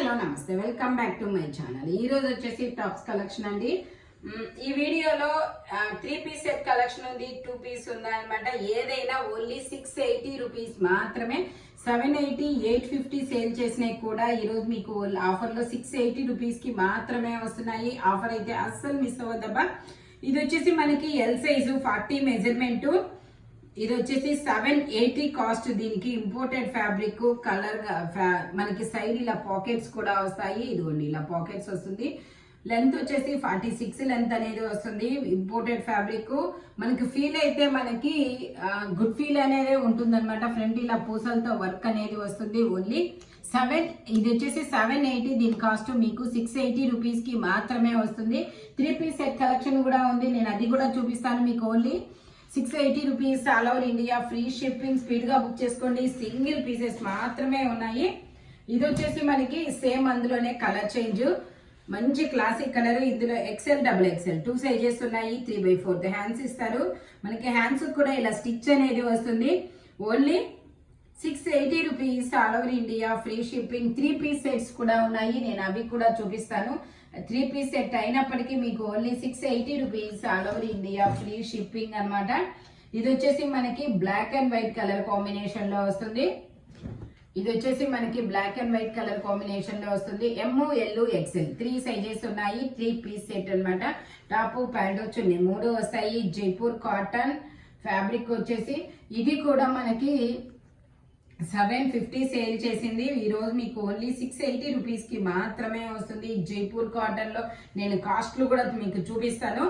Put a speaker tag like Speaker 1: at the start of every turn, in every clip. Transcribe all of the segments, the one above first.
Speaker 1: Hello నమస్తే, welcome back to my channel. ఈ రోజు వచ్చేసి టాప్స్ కలెక్షన్ అండి. ఈ వీడియోలో 3 పీస్ సెట్ కలెక్షన్ ఉంది, 2 పీస్ ఉంది అనమాట. ఏదైనా ఓన్లీ 680 రూపీస్ మాత్రమే. 780, 850 సేల్ చేసినాయి కూడా ఈరోజు మీకు ఆఫర్లో 680 రూపీస్ కి మాత్రమే వస్తున్నాయి. ఆఫర్ అయితే అస్సలు మిస్ అవ్వద్దబ్బా. ఇది వచ్చేసి మనకి ఎల్ సైజు 40 మెజర్మెంట్. ఇది వచ్చేసి 780 కాస్ట్. దీనికి ఇంపోర్టెడ్ ఫ్యాబ్రిక్ కలర్ మనకి సైడ్ ఇలా పాకెట్స్ కూడా వస్తాయి. ఇదిగోండి ఇలా పాకెట్స్ వస్తుంది. లెంత్ వచ్చేసి 46 లెంత్ అనేది వస్తుంది. ఇంపోర్టెడ్ ఫ్యాబ్రిక్ మనకి ఫీల్ అయితే మనకి గుడ్ ఫీల్ అనేది ఉంటుంది అనమాట. ఫ్రంట్ ఇలా పూసలతో వర్క్ అనేది వస్తుంది. ఓన్లీ ఇది వచ్చేసి 780. దీని కాస్ట్ మీకు 680 రూపీస్ కి మాత్రమే వస్తుంది. 3 పీస్ సెట్ కలెక్షన్ కూడా ఉంది, నేను అది కూడా చూపిస్తాను మీకు. Only 680 rupees, all over India, free shipping. Speed గా బుక్ చేసుకోండి. సింగిల్ పీసెస్ మాత్రమే ఉన్నాయి. ఇది వచ్చేసి మనకి సేమ్ అందులోనే కలర్ చేంజ్, మంచి క్లాసిక్ కలర్. ఇందులో ఎక్సెల్, డబుల్ ఎక్సెల్ 2 సైజెస్ ఉన్నాయి. 3/4 హ్యాండ్స్ ఇస్తారు. మనకి హ్యాండ్స్ కూడా ఇలా స్టిచ్ అనేది వస్తుంది. Only 680 rupees, all over India, free shipping. 3 piece sets కూడా ఉన్నాయి, నేను అవి కూడా చూపిస్తాను. 3 పీస్ సెట్ అయినప్పటికీ మీకు only 680 rupees, all over India, free shipping అనమాట. ఇది వచ్చేసి మనకి black and white colour combination లో వస్తుంది. ఇది వచ్చేసి మనకి black and white colour combination లో వస్తుంది. ML, XL 3 సైజెస్ ఉన్నాయి. 3 పీస్ సెట్ అనమాట. టాప్ ప్యాంట్ వచ్చి 3 వస్తాయి. జైపూర్ కాటన్ ఫ్యాబ్రిక్ వచ్చేసి ఇది కూడా మనకి 750 సేల్ చేసింది. ఈ రోజు మీకు ఓన్లీ 680 రూపీస్ కి మాత్రమే వస్తుంది. జైపూర్ కాటన్ లో నేను కాస్ట్లు కూడా మీకు చూపిస్తాను.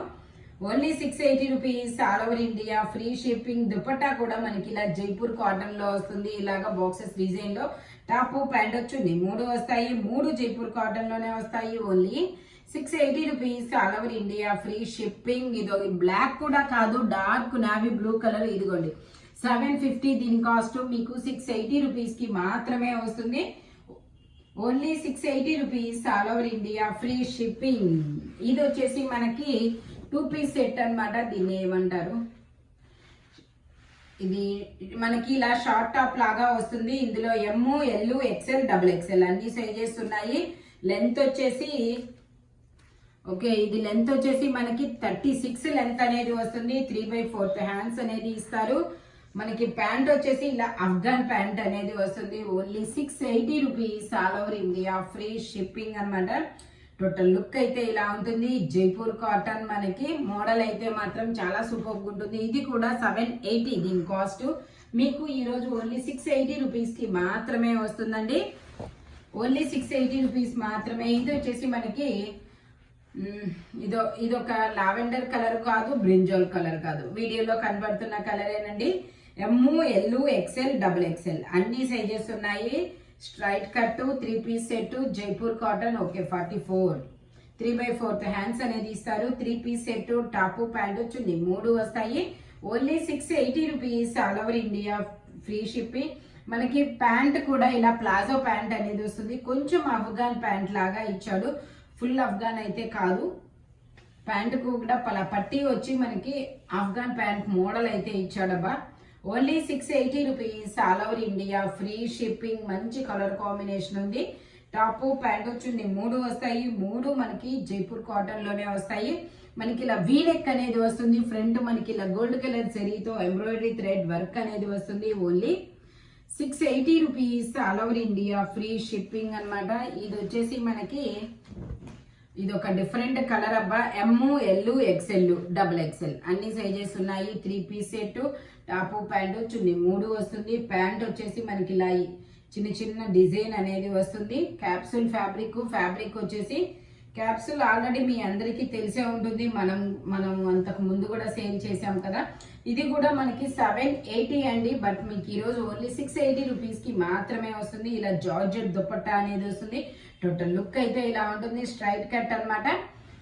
Speaker 1: Only 680 rupees, all over India, free shipping. Dupatta కూడా మనకి ఇలా జైపూర్ కాటన్ లో వస్తుంది. ఇలాగా బాక్సెస్ డిజైన్ లో. టాప్ ప్యాంట్ వచ్చి 3 వస్తాయి. 3 జైపూర్ కాటన్ లోనే వస్తాయి. Only 680 rupees, all over India, free shipping. ఇది బ్లాక్ కూడా కాదు, డార్క్ నావీ బ్లూ కలర్. ఇదిగోండి 750. దీని కాస్ట్ మీకు 680 రూపీస్ కి మాత్రమే వస్తుంది. Only 680 rupees, all over India, free shipping. ఇది వచ్చేసి మనకి 2 పీస్ సెట్ అనమాట. దీన్ని ఏమంటారు, ఇది మనకి ఇలా షార్ట్ టాప్ లాగా వస్తుంది. ఇందులో ML, XL, డబుల్ XL అన్ని సైజెస్ ఉన్నాయి. లెంత్ వచ్చేసి ఇది లెంత్ వచ్చేసి మనకి 36 లెంత్ అనేది వస్తుంది. 3/4 హ్యాండ్స్ అనేది ఇస్తారు. మనకి ప్యాంట్ వచ్చేసి ఇలా అఫ్ఘాన్ ప్యాంట్ అనేది వస్తుంది. Only 680 rupees, all over India, free shipping అనమాట. టోటల్ లుక్ అయితే ఇలా ఉంటుంది. జైపూర్ కాటన్ మనకి మోడల్ అయితే మాత్రం చాలా సూపర్ ఉంటుంది. ఇది కూడా 780. దీని కాస్ట్ మీకు ఈ రోజు ఓన్లీ 680 రూపీస్ కి మాత్రమే వస్తుందండి. ఓన్లీ 680 రూపీస్ మాత్రమే. ఇది వచ్చేసి మనకి ఇదొక లావెండర్ కలర్ కాదు, బ్రింజాల్ కలర్ కాదు, వీడియోలో కనబడుతున్న కలరేనండి. ML, XL, డబుల్ XL అన్ని సైజెస్ ఉన్నాయి. Straight cut 3 piece set, Jaipur cotton. 44 3/4 hands అనేది ఇస్తారు. 3 పీస్ సెట్, టాప్ ప్యాంట్ వచ్చి 3 వస్తాయి. Only 680 rupees, all over India, free shipping. మనకి ప్యాంట్ కూడా ఇలా ప్లాజో ప్యాంట్ అనేది వస్తుంది. కొంచెం అఫ్ఘాన్ ప్యాంట్ లాగా ఇచ్చాడు. ఫుల్ అఫ్ఘాన్ అయితే కాదు. ప్యాంట్ కూడా పట్టీ వచ్చి మనకి అఫ్ఘాన్ ప్యాంట్ మోడల్ అయితే ఇచ్చాడబ్బా. Only 680 rupees, all over India, free shipping. మంచి కలర్ కాంబినేషన్ ఉంది. టాప్ ప్యాంట్ వచ్చి 3 వస్తాయి. 3 మనకి జైపూర్ కాటన్ లోనే వస్తాయి. మనకి ఇలా వీ నెక్ అనేది వస్తుంది. ఫ్రంట్ మనకి ఇలా గోల్డ్ కలర్ జరీతో ఎంబ్రాయిడరీ థ్రెడ్ వర్క్ అనేది వస్తుంది. Only 680 rupees, all over India, free shipping అనమాట. ఇది వచ్చేసి మనకి ఇది ఒక డిఫరెంట్ కలర్ అబ్బా. ML, XL, డబుల్ XL అన్ని సైజెస్ ఉన్నాయి. 3 పీస్ సెట్, టాప్ ప్యాంట్ వచ్చి 3 వస్తుంది. ప్యాంట్ వచ్చేసి మనకి ఇలా చిన్న డిజైన్ అనేది వస్తుంది. క్యాప్సూల్ ఫ్యాబ్రిక్ వచ్చేసి క్యాప్సూల్ ఆల్రెడీ మీ అందరికీ తెలిసే ఉంటుంది. మనం అంతకు ముందు కూడా సేల్ చేసాం కదా. ఇది కూడా మనకి 780 అండి. బట్ మీకు ఈరోజు ఓన్లీ 680 రూపీస్ కి మాత్రమే వస్తుంది. ఇలా జార్జెట్ దుపట్టా అనేది వస్తుంది. టోటల్ లుక్ అయితే ఇలా ఉంటుంది. స్ట్రైట్ కట్ అనమాట.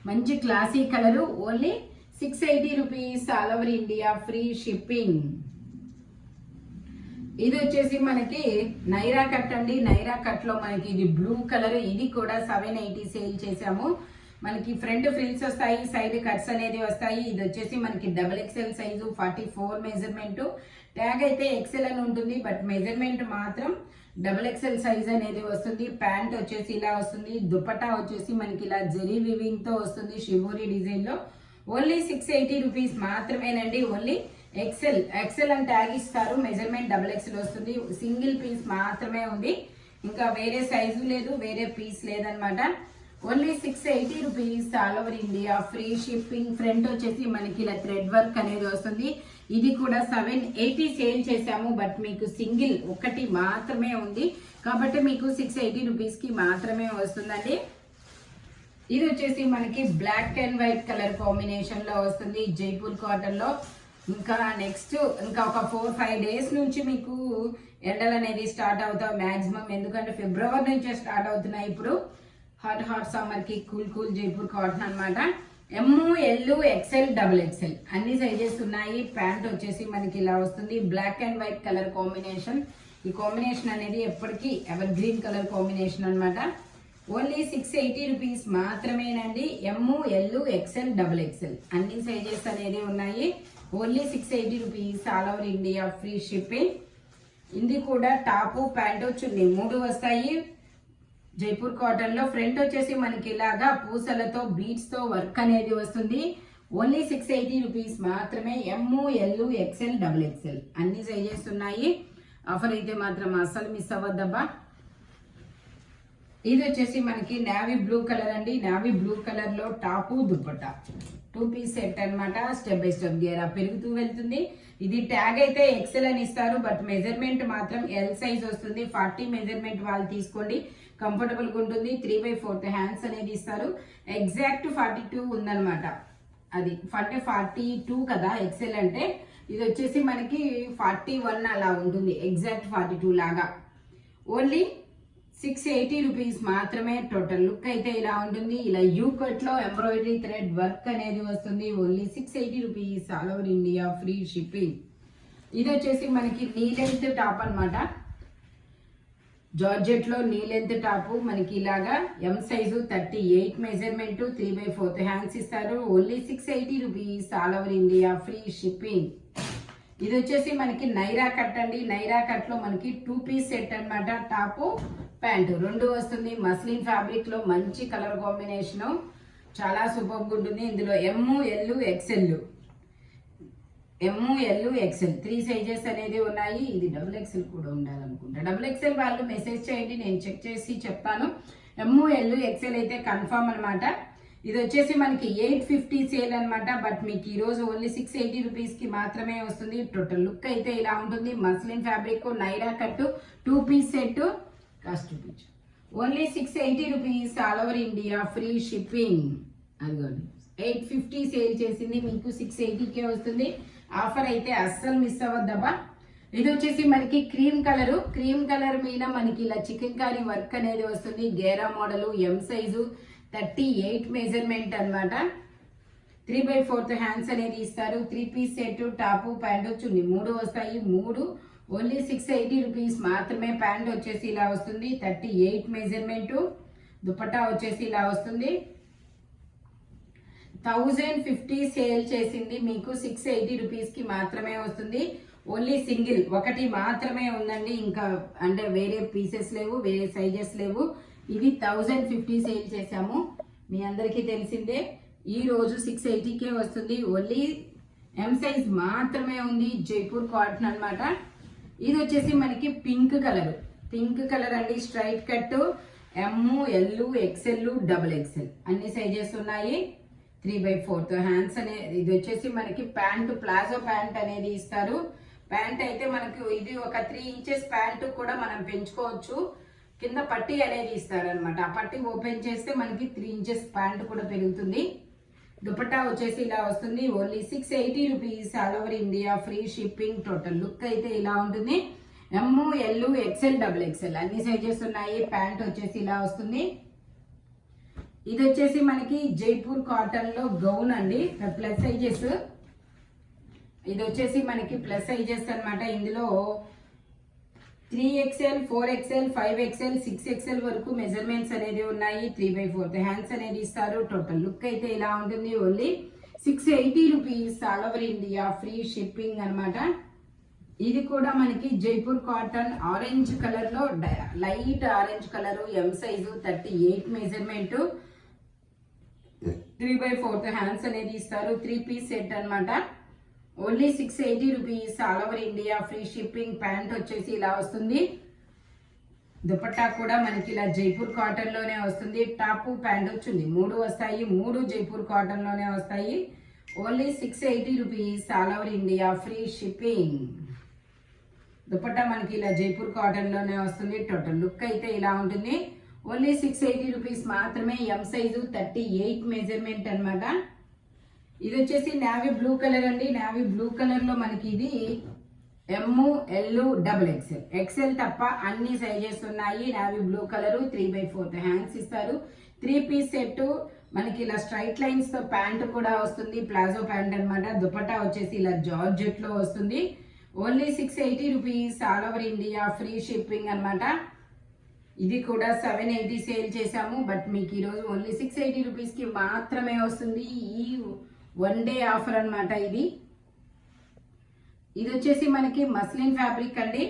Speaker 1: మంచి classy colour. Only 680 rupees, all over India, free shipping. ఇది వచ్చేసి మనకి నైరా కట్ అండి. నైరా కట్ లో మనకి ఇది బ్లూ కలర్. ఇది కూడా 780 సేల్ చేసాము. మనకి ఫ్రంట్ ఫ్రిల్స్ వస్తాయి, సైడ్ కట్స్ అనేది వస్తాయి. ఇది వచ్చేసి మనకి double XL size, 44 measurement. Tag అయితే XL అని ఉంటుంది, బట్ మెజర్మెంట్ మాత్రం డబుల్ ఎక్సెల్ సైజ్ అనేది వస్తుంది. ప్యాంట్ వచ్చేసి ఇలా వస్తుంది. దుపట్టా వచ్చేసి మనకి ఇలా జరీ వివింగ్ తో వస్తుంది షిబోరి డిజైన్ లో. ఓన్లీ 680 రూపీస్ మాత్రమేనండి. ఓన్లీ ఎక్సెల్ అని ట్యాగ్ ఇస్తారు. మెజర్మెంట్ డబుల్ ఎక్సెల్ వస్తుంది. సింగిల్ పీస్ మాత్రమే ఉంది, ఇంకా వేరే సైజు లేదు, వేరే పీస్ లేదనమాట. Only 680 rupees all over India, free shipping. Front వచ్చేసి మనకి ఇలా థ్రెడ్ వర్క్ అనేది వస్తుంది. ఇది కూడా 780 సేల్ చేసాము, బట్ మీకు సింగిల్ ఒకటి మాత్రమే ఉంది కాబట్టి మీకు 680 రూపీస్ కి మాత్రమే వస్తుందండి. ఇది వచ్చేసి మనకి black and white colour combination లో వస్తుంది జైపూర్ కాటన్ లో. ఇంకా నెక్స్ట్ ఇంకా ఒక 4-5 డేస్ నుంచి మీకు ఎండలు అనేది స్టార్ట్ అవుతాయి మాక్సిమం, ఎందుకంటే ఫిబ్రవరి నుంచే స్టార్ట్ అవుతున్నాయి. ఇప్పుడు హాట్ సమ్మర్ కి కూల్ జైపూర్ కాటన్ అనమాట. ML XL డబుల్ XL అన్ని సైజెస్ ఉన్నాయి. ప్యాంట్ వచ్చేసి మనకి ఇలా వస్తుంది. Black and white colour combination. ఈ కాంబినేషన్ అనేది ఎప్పటికీ ఎవర్ గ్రీన్ కలర్ కాంబినేషన్ అనమాట. ఓన్లీ 680 రూపీస్ మాత్రమేనండి. ML XL డబుల్ XL అన్ని సైజెస్ అనేది ఉన్నాయి. Only 680 rupees all over India, free shipping. ఇది కూడా టాపు ప్యాంటు చున్నీ 3 వస్తాయి జైపూర్ కాటన్ లో. ఫ్రంట్ వచ్చేసి మనకి ఇలాగా పూసలతో బీడ్స్ తో వర్క్ అనేది వస్తుంది. ఓన్లీ 680 రూపీస్ మాత్రమే. ML XL డబుల్ XL అన్ని సైజెస్ ఉన్నాయి. ఆఫర్ అయితే మాత్రం అస్సలు మిస్ అవ్వద్దబ్బా. ఇది వచ్చేసి మనకి నావీ బ్లూ కలర్ అండి. నావీ బ్లూ కలర్ లో టాపు దుపట్టా 2 పీస్ సెట్ అనమాట. స్టెప్ బై స్టెప్ గేరా పెరుగుతూ వెళ్తుంది. ఇది ట్యాగ్ అయితే ఎక్సెల్ అని ఇస్తారు, బట్ మెజర్మెంట్ మాత్రం L సైజ్ వస్తుంది. 40 మెజర్మెంట్ వాళ్ళు తీసుకోండి, కంఫర్టబుల్ గా ఉంటుంది. 3/4 హ్యాండ్స్ అనేది ఇస్తారు. ఎగ్జాక్ట్ 42 ఉందన్నమాట. అది అంటే 42 కదా ఎక్సెల్ అంటే, ఇది వచ్చేసి మనకి 41 అలా ఉంటుంది, ఎగ్జాక్ట్ 42 లాగా. ఓన్లీ 680 రూపీస్ మాత్రమే. టోటల్ లుక్ అయితే ఇలా ఉంటుంది. ఇలా యూ కట్ లో ఎంబ్రాయిడరీ థ్రెడ్ వర్క్ అనేది వస్తుంది. Only 680 rupees all over India, free shipping. ఇది వచ్చేసి మనకి నీ లెంత్ టాప్ అనమాట. జార్జెట్ లో నీ లెంత్ టాప్ మనకి ఇలాగా M సైజు 38 మెజర్మెంట్, 3/4 హ్యాండ్స్ ఇస్తారు. Only 680 rupees all over India, free shipping. ఇది వచ్చేసి మనకి నైరా కట్ అండి. నైరా కట్ లో మనకి 2 పీస్ సెట్ అనమాట. టాప్ ప్యాంటు 2 వస్తుంది. మస్లిన్ ఫ్యాబ్రిక్ లో మంచి కలర్ కాంబినేషన్, చాలా సూపర్ ఉంటుంది. ఇందులో ML XL 3 సైజెస్ అనేది ఉన్నాయి. ఇది డబుల్ XL కూడా ఉండాలనుకుంటా. డబుల్ XL వాళ్ళు మెసేజ్ చేయండి, నేను చెక్ చేసి చెప్తాను. ML XL అయితే కన్ఫర్మ్ అనమాట. ఇది వచ్చేసి మనకి 850 సేల్ అనమాట, బట్ మీకు ఈ రోజు ఓన్లీ 680 రూపీస్ కి మాత్రమే వస్తుంది. టోటల్ లుక్ అయితే ఇలా ఉంటుంది. Muslin fabric, Naira cut, 2 piece set. Cost చూపించు. Only 680 rupees all over India, free shipping. అదిగోండి 850 సేల్ చేసింది, మీకు 680కే వస్తుంది. ఆఫర్ అయితే అస్సలు మిస్ అవ్వద్దబ్బా. ఇది వచ్చేసి మనకి క్రీమ్ కలర్ మీద మనకి ఇలా చికెన్ కర్రీ వర్క్ అనేది వస్తుంది. గేరా మోడల్, M సైజు 38 మెజర్మెంట్ అనమాట. 3/4 హ్యాండ్స్ అనేది ఇస్తారు. 3 పీస్ సెట్, టాపు ప్యాంటు చున్నీ 3 వస్తాయి. 3 ఓన్లీ 680 రూపీస్ మాత్రమే. ప్యాంట్ వచ్చేసి ఇలా వస్తుంది, 38 మెజర్మెంట్. దుపట్టా వచ్చేసి ఇలా వస్తుంది. 1050 సేల్ చేసింది, మీకు 680 రూపీస్ కి మాత్రమే వస్తుంది. ఓన్లీ సింగిల్ ఒకటి మాత్రమే ఉందండి, ఇంకా అంటే వేరే పీసెస్ లేవు, వేరే సైజెస్ లేవు. ఇది 1050 సేల్ చేసాము, మీ అందరికీ తెలిసిందే. ఈ రోజు 680కే వస్తుంది. ఓన్లీ M సైజ్ మాత్రమే ఉంది. జైపూర్ కాటన్ అన్నమాట. ఇది వచ్చేసి మనకి పింక్ కలర్ అండి. Straight cut ML XL double XL అన్ని సైజెస్ ఉన్నాయి. 3/4 హ్యాండ్స్ అనేది. ఇది వచ్చేసి మనకి ప్యాంటు, ప్లాజో ప్యాంట్ అనేది ఇస్తారు. ప్యాంట్ అయితే మనకి ఇది ఒక 3 ఇంచెస్ ప్యాంటు కూడా మనం పెంచుకోవచ్చు. కింద పట్టీ అనేది ఇస్తారనమాట. ఆ పట్టీ ఓపెన్ చేస్తే మనకి 3 ఇంచెస్ ప్యాంట్ కూడా పెరుగుతుంది. దుపట్టా వచ్చేసి ఇలా వస్తుంది. Only 680 rupees all over India, free shipping. Total look అయితే ఇలా ఉంటుంది. ML XL డబుల్ XL అన్ని సైజెస్ ఉన్నాయి. ప్యాంట్ వచ్చేసి ఇలా వస్తుంది. ఇది వచ్చేసి మనకి జైపూర్ కాటన్ లో గౌన్ అండి, ప్లస్ సైజెస్. ఇది వచ్చేసి మనకి ప్లస్ సైజెస్ అనమాట. ఇందులో 3XL, 4XL, 5XL, 6XL వరకు మెజర్మెంట్స్ అనేది ఉన్నాయి. 3/4 హ్యాండ్స్ అనేది ఇస్తారు. టోటల్ లుక్ అయితే ఇలా ఉంటుంది. Only 680 rupees all over India, free shipping అనమాట. ఇది కూడా మనకి జైపూర్ కాటన్ ఆరెంజ్ కలర్ లో లైట్ ఆరెంజ్ కలర్ ఎం సైజు 38 మెజర్మెంట్ 3/4 హ్యాండ్స్ అనేది ఇస్తారు 3 పీస్ సెట్ అన్నమాట only 680 rupees all over India free shipping pant వచ్చేసి ఇలా వస్తుంది దుపట్టా కూడా మనకి ఇలా జైపూర్ కాటన్ లోనే వస్తుంది టాప్ ప్యాంట్ వచ్చింది మూడు వస్తాయి మూడు జైపూర్ కాటన్ లోనే వస్తాయి only 680 rupees all over India free shipping dupatta మనకి ఇలా జైపూర్ కాటన్ లోనే వస్తుంది టోటల్ లుక్ అయితే ఇలా ఉంటుంది ఓన్లీ 680 రూపీస్ మాత్రమే ఎం సైజు 38 మెజర్మెంట్ అన్నమాట ఇది వచ్చేసి నావీ బ్లూ కలర్ అండి నావీ బ్లూ కలర్ లో మనకి ఇది ఎమ్ ఎల్ డబుల్ ఎక్సెల్ తప్ప అన్ని సైజెస్ ఉన్నాయి నావీ బ్లూ కలర్ 3/4 హ్యాండ్స్ ఇస్తారు 3 పీస్ సెట్ మనకి ఇలా స్ట్రైట్ లైన్స్ తో ప్యాంట్ కూడా వస్తుంది ప్లాజో ప్యాంట్ అన్నమాట దుపట్టా వచ్చేసి ఇలా జార్జెట్ లో వస్తుంది only 680 rupees all over India free shipping అన్నమాట ఇది కూడా 780 సేల్ చేసాము బట్ మీకు ఈరోజు ఓన్లీ 680 రూపీస్ కి మాత్రమే వస్తుంది ఈ వన్ డే ఆఫర్ అన్నమాట ఇది వచ్చేసి మనకి మస్లిన్ ఫ్యాబ్రిక్ అండి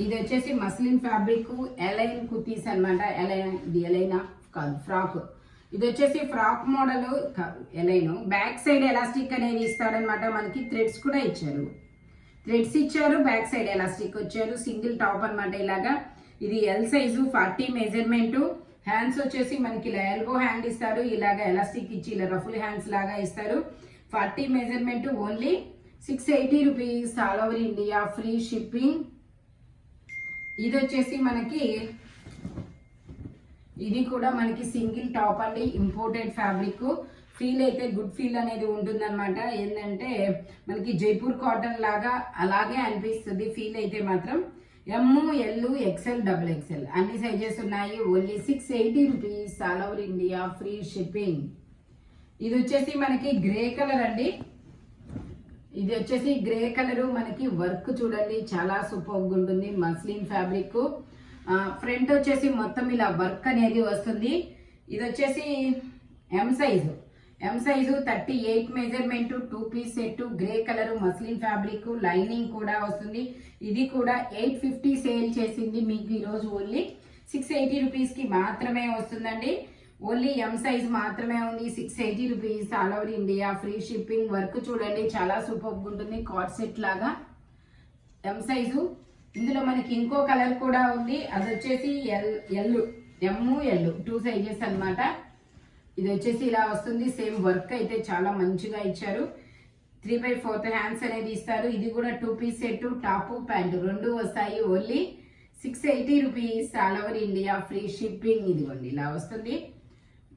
Speaker 1: ఇది వచ్చేసి మస్లిన్ ఫ్యాబ్రిక్ ఎలైన్ కుర్తీస్ అన్నమాట ఎలైనా కాదు ఫ్రాక్ ఇది వచ్చేసి frock model A line back side elastic అనేది ఇస్తాడనమాట మనకి థ్రెడ్స్ కూడా ఇచ్చారు థ్రెడ్స్ ఇచ్చారు బ్యాక్ సైడ్ ఎలాస్టిక్ వచ్చారు సింగిల్ టాప్ అన్నమాట ఇలాగా ఇది ఎల్ సైజు 40 మెజర్మెంట్ హ్యాండ్స్ వచ్చేసి మనకి ఇలా ఎల్బో హ్యాండ్ ఇస్తారు ఇలాగా ఎలాస్టిక్ ఇచ్చి ఇలా రఫుల్ హ్యాండ్స్ లాగా ఇస్తారు 40 measurement only 680 rupees all over India free shipping ఇది వచ్చేసి మనకి ఇది కూడా మనకి సింగిల్ టాప్ అండి ఇంపోర్టెడ్ ఫ్యాబ్రిక్ ఫీల్ అయితే గుడ్ ఫీల్ అనేది ఉంటుంది అనమాట ఏంటంటే మనకి జైపూర్ కాటన్ లాగా అలాగే అనిపిస్తుంది ఫీల్ అయితే మాత్రం M L XL double XL అన్ని సైజెస్ ఉన్నాయి only 680 rupees all over India free shipping ఇది వచ్చేసి మనకి గ్రే కలర్ అండి ఇది వచ్చేసి గ్రే కలర్ మనకి వర్క్ చూడండి చాలా సూపర్గా ఉంటుంది మస్లిన్ ఫ్యాబ్రిక్ ఫ్రంట్ వచ్చేసి మొత్తం ఇలా వర్క్ అనేది వస్తుంది ఇది వచ్చేసి M size 38 measurement 2 piece set grey colour muslin fabric lining కూడా వస్తుంది ఇది కూడా 850 సేల్ చేసింది మీకు ఈరోజు ఓన్లీ 680 రూపీస్ కి మాత్రమే వస్తుందండి ఓన్లీ ఎం సైజ్ మాత్రమే ఉంది 680 rupees all over India free shipping work చూడండి చాలా సూపర్గా ఉంటుంది కార్డ్ సెట్ లాగా ఎం సైజు ఇందులో మనకి ఇంకో కలర్ కూడా ఉంది అది వచ్చేసి ఎల్ 2 సైజెస్ అన్నమాట ఇది వచ్చేసి ఇలా వస్తుంది సేమ్ వర్క్ అయితే చాలా మంచిగా ఇచ్చారు 3/4 హ్యాండ్స్ అనేది ఇస్తారు ఇది కూడా 2 పీస్ సెట్ టాప్ ప్యాంట్ రెండు వస్తాయి only 680 rupees all over India free shipping ఇదిగోండి ఇలా వస్తుంది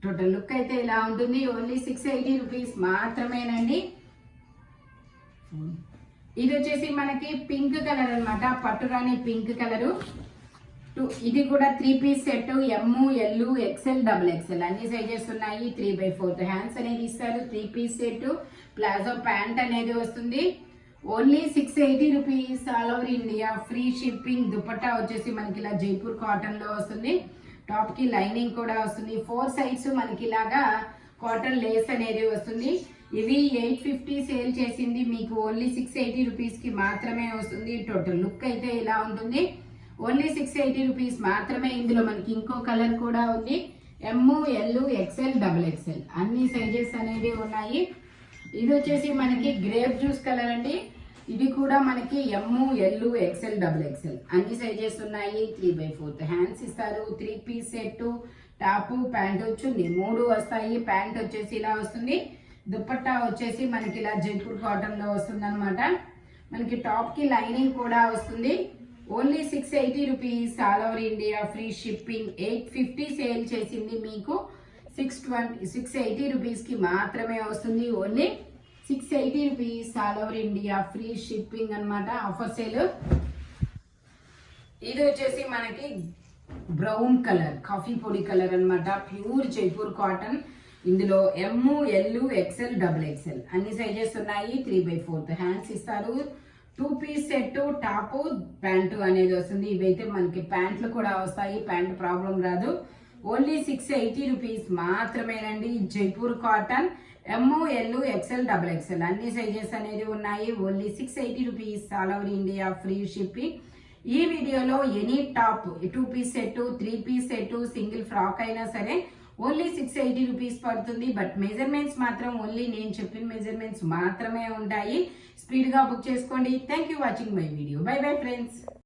Speaker 1: టోటల్ లుక్ అయితే ఇలా ఉంటుంది ఓన్లీ 680 రూపీస్ మాత్రమేనండి ఇది వచ్చేసి మనకి పింక్ కలర్ అన్నమాట పట్టురాని పింక్ కలర్ ఇది కూడా 3 piece set M L XL double XL అన్ని సైజెస్ ఉన్నాయి 3/4 హ్యాండ్స్ అనేది ఇస్తారు 3 పీస్ సెట్ ప్లాజో ప్యాంట్ అనేది వస్తుంది only 680 rupees all over India free shipping dupatta వచ్చేసి మనకి ఇలా జైపూర్ కాటన్ లో వస్తుంది టాప్ కి లైనింగ్ కూడా వస్తుంది 4 సైడ్స్ మనకి ఇలాగా కాటన్ లేస్ అనేది వస్తుంది ఇవి 850 సేల్ చేసింది మీకు ఓన్లీ 680 రూపీస్ కి మాత్రమే వస్తుంది టోటల్ లుక్ అయితే ఇలా ఉంటుంది ఓన్లీ 680 రూపీస్ మాత్రమే ఇందులో మనకి ఇంకో కలర్ కూడా ఉంది M L XL double XL అన్ని సైజెస్ అనేవి ఉన్నాయి ఇది వచ్చేసి మనకి గ్రేప్ జ్యూస్ కలర్ అండి ఇది కూడా మనకి M L XL double XL అన్ని సైజెస్ ఉన్నాయి 3/4 హ్యాండ్స్ ఇస్తారు 3 పీస్ సెట్ టాప్ ప్యాంట్ వచ్చింది 3 వస్తాయి ప్యాంట్ వచ్చేసి ఇలా వస్తుంది దుపట్టా వచ్చేసి మనకి ఇలా జైపూర్ కాటన్ లో వస్తుంది అనమాట మనకి టాప్ కి లైనింగ్ కూడా వస్తుంది only 680 rupees all over India free shipping 850 sale చేసింది మీకు 680 రూపీస్ కి మాత్రమే వస్తుంది only 680 rupees all over India free shipping అన్నమాట ఆఫర్ సేల్ ఇది వచ్చేసి మనకి బ్రౌన్ కలర్ కాఫీ పొడి కలర్ అన్నమాట ప్యూర్ జైపూర్ కాటన్ ఇందులో M L XL double XL అన్ని సైజెస్ ఉన్నాయి 3/4 హ్యాండ్స్ ఇస్తారు 2 పీస్ సెట్ టాప్ ప్యాంటు అనేది వస్తుంది ఇవైతే మనకి ప్యాంట్లు కూడా వస్తాయి ప్యాంట్ ప్రాబ్లం రాదు ఓన్లీ 680 రూపీస్ మాత్రమేనండి Jaipur cotton ML XL XXL అన్ని సైజెస్ అనేది ఉన్నాయి. Only 680 rupees, all over India free shipping. ఈ వీడియోలో any top 2 piece set, 3 piece set, single frock అయినా సరే ఓన్లీ 680 రూపీస్ పడుతుంది. బట్ మెజర్మెంట్స్ మాత్రం ఓన్లీ నేను చెప్పిన మెజర్మెంట్స్ మాత్రమే ఉంటాయి. స్పీడ్ గా బుక్ చేసుకోండి. Thank you watching my video. Bye bye friends.